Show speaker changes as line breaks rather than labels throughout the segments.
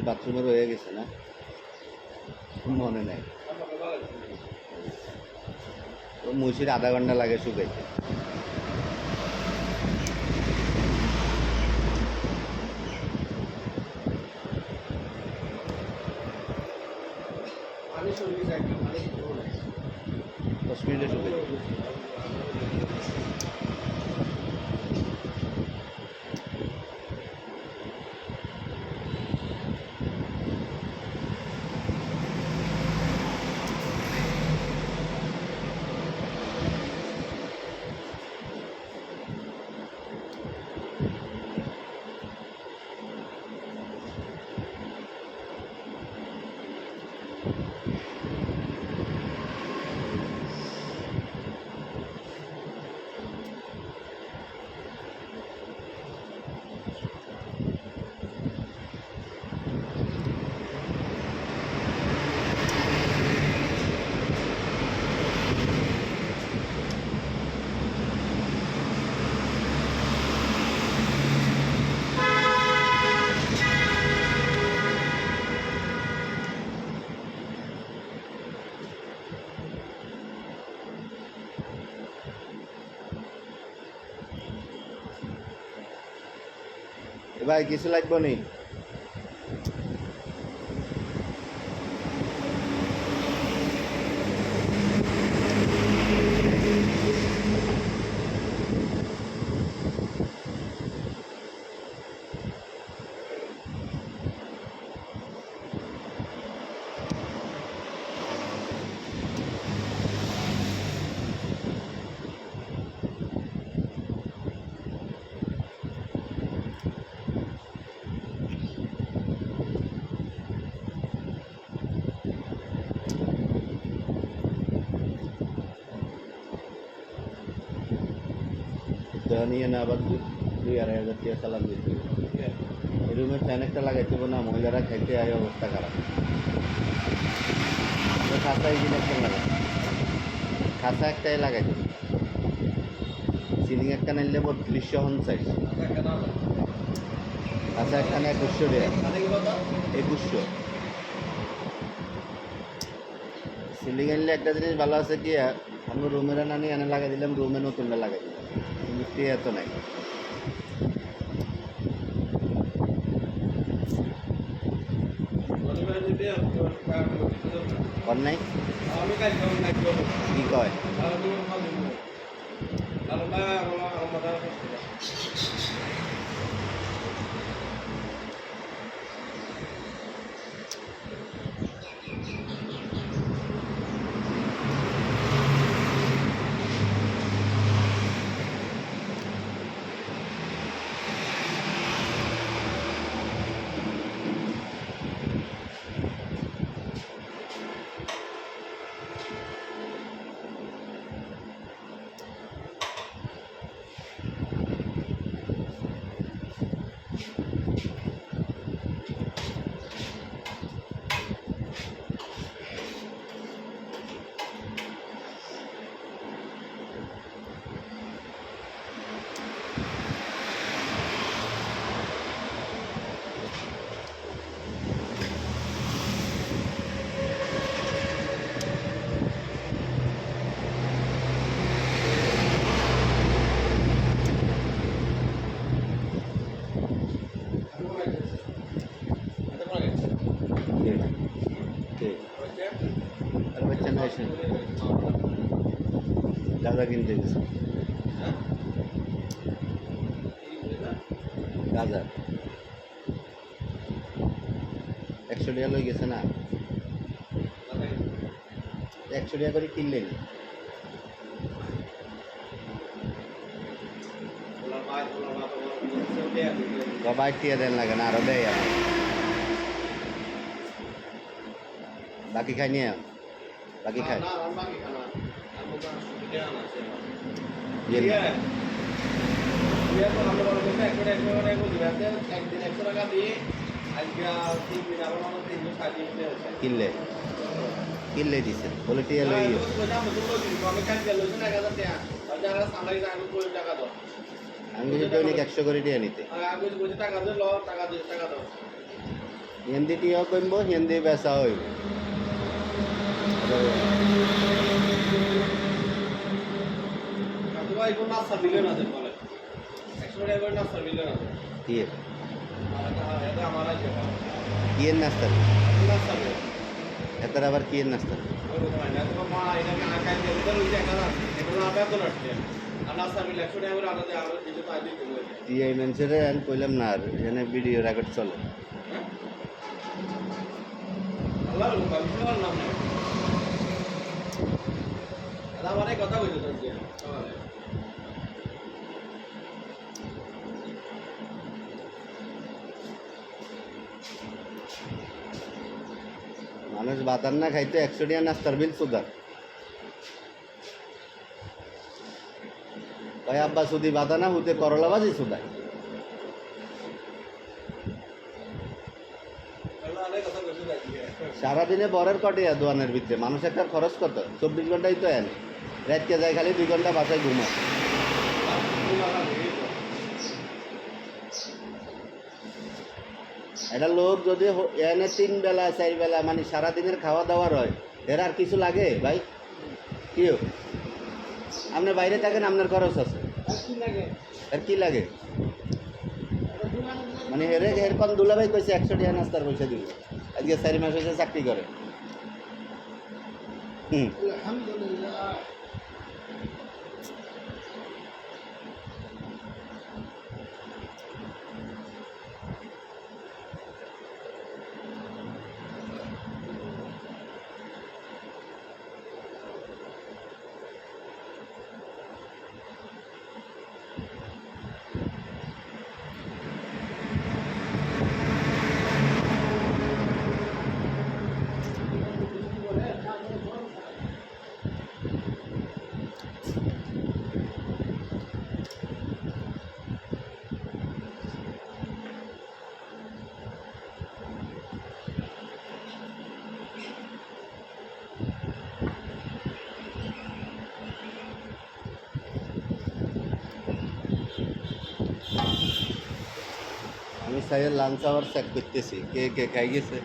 বাথরুমের হয়ে গেছে না মনে নাই মুসির আধা ঘন্টা লাগে শুকাইতে দশ মিনিটে শুকাইতে ভাই কিছু লাগবে নি নিয়ে না আবার 2-2.5 হাজার টাকা চালান দিতে এই রুমে ফ্যান একটা লাগাইতে না মহিলারা খাইতে আয় অবস্থা খারাপ খাঁচা এই জিনিসটা লাগাই খাঁচা একটাই লাগাইতে সিলিং একটা নিলে 3250 খাঁচা একটা 2100 সিলিং আনলে একটা জিনিস ভালো আছে কি আমরা রুমের নানি এনে লাগাই দিলাম রুমে নতুনটা লাগাই দিলাম মিস্ত্রি এত নাই কর নাই কি কয় গেছে গাঁজা কিনতে গেছে গাঁজা 100 টাকা লই গেছে না 100 টাকা করে কিনলেন বাবা টিয়া দেন লাগে না আরো দেয় বাকি খাই নিয়ে বাকি খাই কিনলে কিনলে দিছে বলে টিয়া লই আমি দৈনিক 100 করে টিয়া নিতে হিন্দি টিয়া কমবো হিন্দি বেচা হইব কিয়ের নাস্তা এত আবার কিয়ের নাস্তা টিআই মানুষের আমি কইলাম না আর এখানে ভিডিও রেকর্ড চলে
কথা বলছো
মানুষ বাতার না খাইতে 100 টাকা নাস্তার বিল সুদার ভাই আব্বা সুদি বাতা না হুতে করলা বাজি সুদায় সারাদিনে বরের কটিয়া দোয়ানের ভিতরে মানুষ একটা খরচ কত 24 ঘন্টাই তো এনে রাতকে যায় খালি 2 ঘন্টা বাসায় ঘুমায় এটা লোক যদি এনে 3 বেলা 4 বেলা মানে সারাদিনের খাওয়া দাওয়ার হয় এর আর কিছু লাগে ভাই কিও আপনি বাইরে থাকেন আপনার খরচ আছে আর কি লাগে মানে এরকম দুলাভাই কইছে 100 টাকা নাস্তার পয়সা দিল আজকে 4 মাস হয়েছে চাকরি করে
আলহামদুলিল্লাহ
আমি সাইয়ের লাঞ্চ আওয়ার চেক করতেছি কে কে খাই গেছে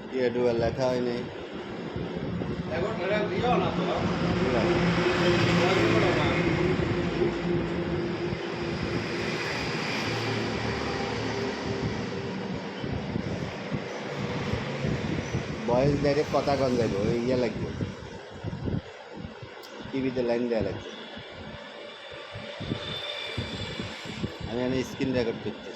কি একটু লেখা হয় নাই বয়েস ডাইরেক্ট কথা কন যাইব ইয়ে লাগবে টিভিতে লাইন দেওয়া লাগবে আমি স্ক্রিন রেকর্ড করতেছি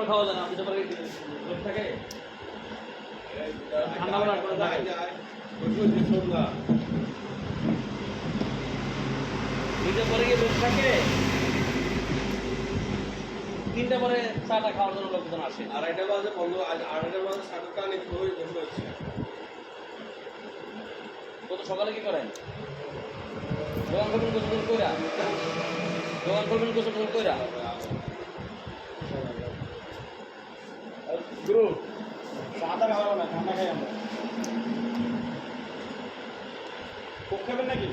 খাওয়া যায় না দুটো পরে লোক থাকে ঠান্ডা লাগার পরে যায় দুটো পরে গিয়ে লোক থাকে 3টা পরে চাটা খাওয়ার জন্য লোকজন আসে
আড়াইটা বাজে বন্ধ আড়াইটা বাজে সাতটা অনেক হয়ে বসে হচ্ছে
কত সকালে কি করেন দোকান করবেন গোসল কইরা দোকান করবেন গোসল কইরা
গুরু চাটা খাওয়া না ঠান্ডা খাই আমরা কোক খাবেন নাকি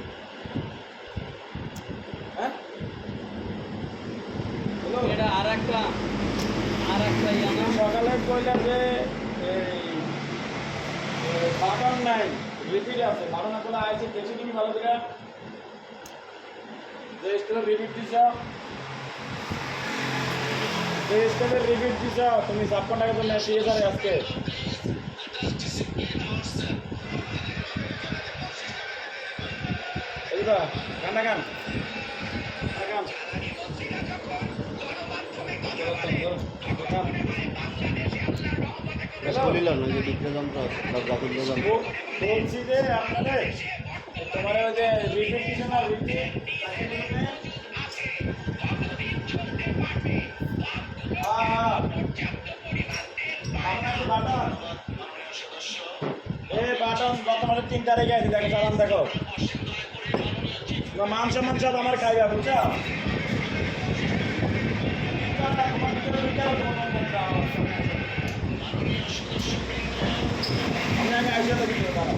হ্যাঁ
এটা আর একটা ইয়ানা
সকালে কইলাম যে বাটন নাই রিপিট আছে বাটন করে আইছে দেখছি তুমি ভালো করে যে স্টেপের রিপিট দিছ যে স্টেপের রিপিট দিছ তুমি 56 টাকা জন্য 80,000 আজকে এইবা গান গান গান
বলিল না যে বিক্রযন্ত্র দরজা খুললে যন্ত্র
বলছি যে আপনাদের তোমার ওই যে রিপিট দিছে না রিপিট বাটন গত মাসে 3 তারিখে আছে দেখো চালান দেখো মান সম্মান সব আমার খাইবা বুঝছো আমি আইসা দেখি দাঁড়াও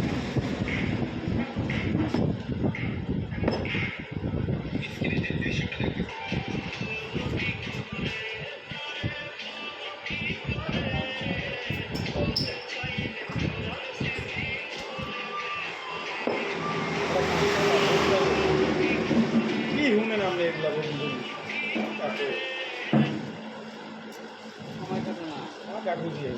কি শুনেন আপনি এগুলা বলুন
সময় কাটে না
আমার কাকু দিয়ে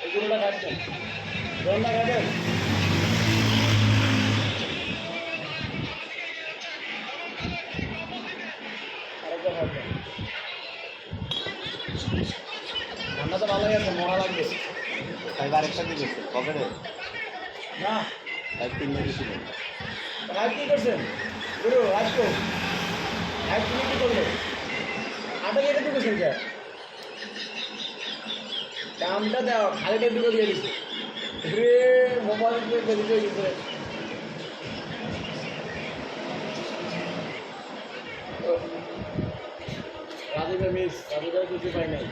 এগুলো খাচ্ছেন রান্না খাবেন আরেকটা খাবেন রান্না তো ভালোই আছে মরা লাগবে
খাইবার একটা দিকে কবে রে
না
তাই 3 দিন ছিল
আজ কি করছেন গুরু আজ তো আজ তুমি কি করলে আটা কেটে ঢুকেছেন কে দামটা দাও খালিটা ঢুকে দিয়ে দিচ্ছে রে মোবাইল দিয়ে বেরিয়ে গেছে রাজীবের মিস রাজীবের কিছু পাই নাই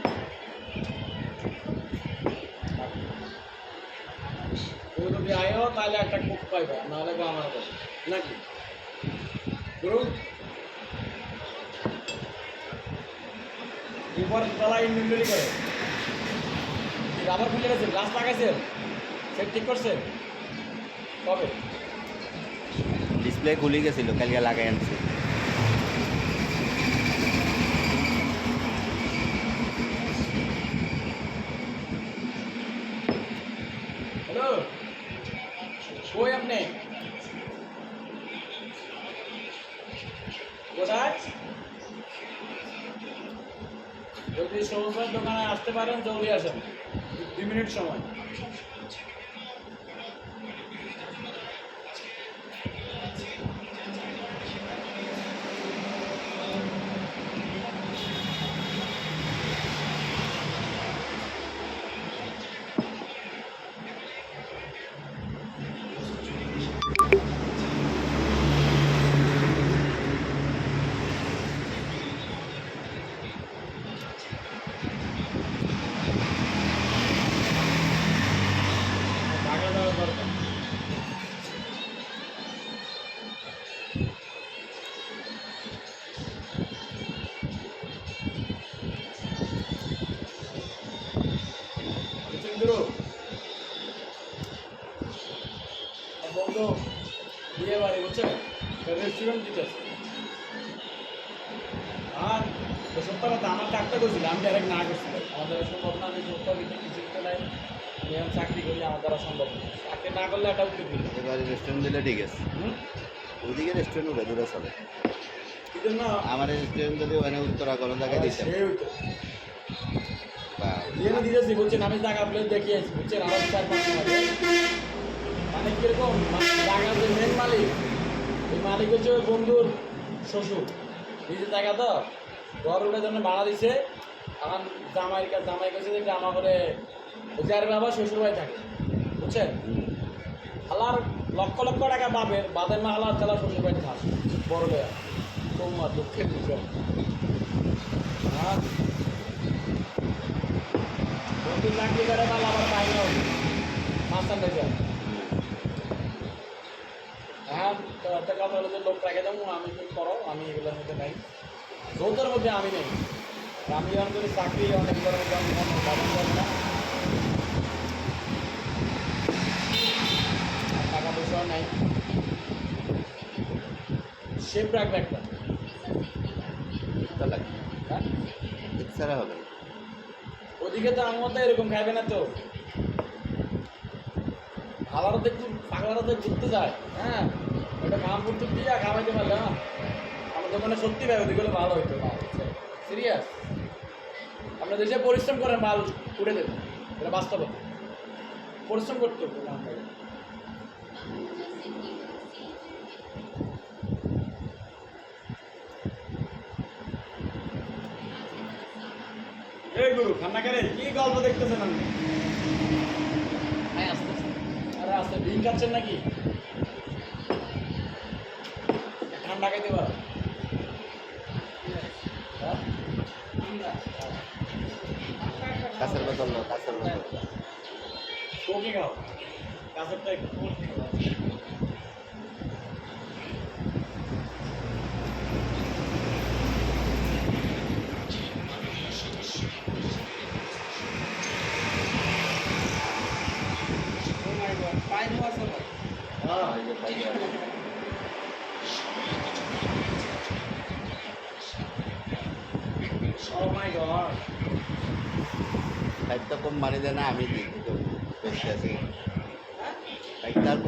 তুমি যদি আয়ো তাহলে একটা কুক পাইবে নাহলে বা আমার কাছে নাকি গুরু উপর তলা ইনভেন্টরি করে রাবার খুলে গেছে গ্লাস লাগাইছেন সেট ঠিক করছেন কবে
ডিসপ্লে খুলে গেছিল কালকে লাগাই আনছি
হ্যালো কই আপনি কোথায় যদি সৌরভের দোকানে আসতে পারেন জলদি আসেন 2 মিনিট সময় আর সত্য কথা আমার চাকরি করছিল, আমি ডাইরেক্ট না করছিল। আমাদের সম্ভব না, আমি সত্য কিছু করতে নাই, আমি এখন চাকরি করি, আমার দ্বারা সম্ভব না। চাকরি না করলে একটা উঠে দিল।
এবারে রেস্টুরেন্ট দিলে ঠিক আছে, ওদিকে রেস্টুরেন্ট উঠে দূরে চলে।
কি জন্য
আমার রেস্টুরেন্ট যদি ওখানে উত্তরা কোনো জায়গায় দিতে
সে হইতো দিয়ে দিতেছি, বুঝছেন? আমি জায়গা প্লেস দেখিয়েছি, বুঝছেন? আমার 4-5 টাকা মানে কিরকম, জায়গার যে মেন মালিক, এই মালিক হচ্ছে ওই বন্ধুর শ্বশুর, নিজের জায়গা তো ঘর উঠার জন্য ভাড়া দিছে। এখন জামাই কাছে যে জামা করে যার বাবা শ্বশুর বাড়ি থাকে, বুঝছেন? হালার লক্ষ লক্ষ টাকা বাদের মা হালার চালা শ্বশুর বাড়ি থাকে বড় লোক, তোমার দুঃখের বিষয়। হ্যাঁ, বন্ধু চাকরি করে মাল আবার বাইরে হবে মাস্টার দেখে। হ্যাঁ, তো একটা কথা হলো যে লোক রাখে দেবো, আমি কি করো, আমি এগুলোর মধ্যে নাই, যৌথের মধ্যে আমি নেই। আমি যখন করি চাকরি অনেক ধরনের বাবন করে না, টাকা পয়সাও নাই, শেপ রাখবে একটা।
ইচ্ছা লাগে,
হ্যাঁ,
ইচ্ছারা হবে না।
ওদিকে তো আমার মতো এরকম খাইবে না তো, খাবারও তো একটু পাগলারও তো ঘুরতে যায়। হ্যাঁ, ওটা খাম করতে দিয়ে খাওয়াইতে পারলে না আমার দোকানে সত্যি ভাই ওদিকে হলে ভালো হইতো। সিরিয়াস, আপনার দেশে পরিশ্রম করেন মাল উঠে দেবেন, এটা বাস্তবতা। পরিশ্রম করতে হবে আমাকে। এই গুরু খান্না করে কি গল্প দেখতেছেন আপনি? আরে আস্তে ডিম খাচ্ছেন নাকি? ঠান্ডা খাইতে পারো। হ্যাঁ?
কাছের বোতল নাও, কাছের বোতল।
কোকে খাও, কাঁচেরটা একটু কোকে খাও।
হ্যাঁ, এই যে পাইলে হবে।
Oh my god.
খাইতে কম মারি দেয় না, আমি দিই তো বেশি আছে। খাইতে আর কম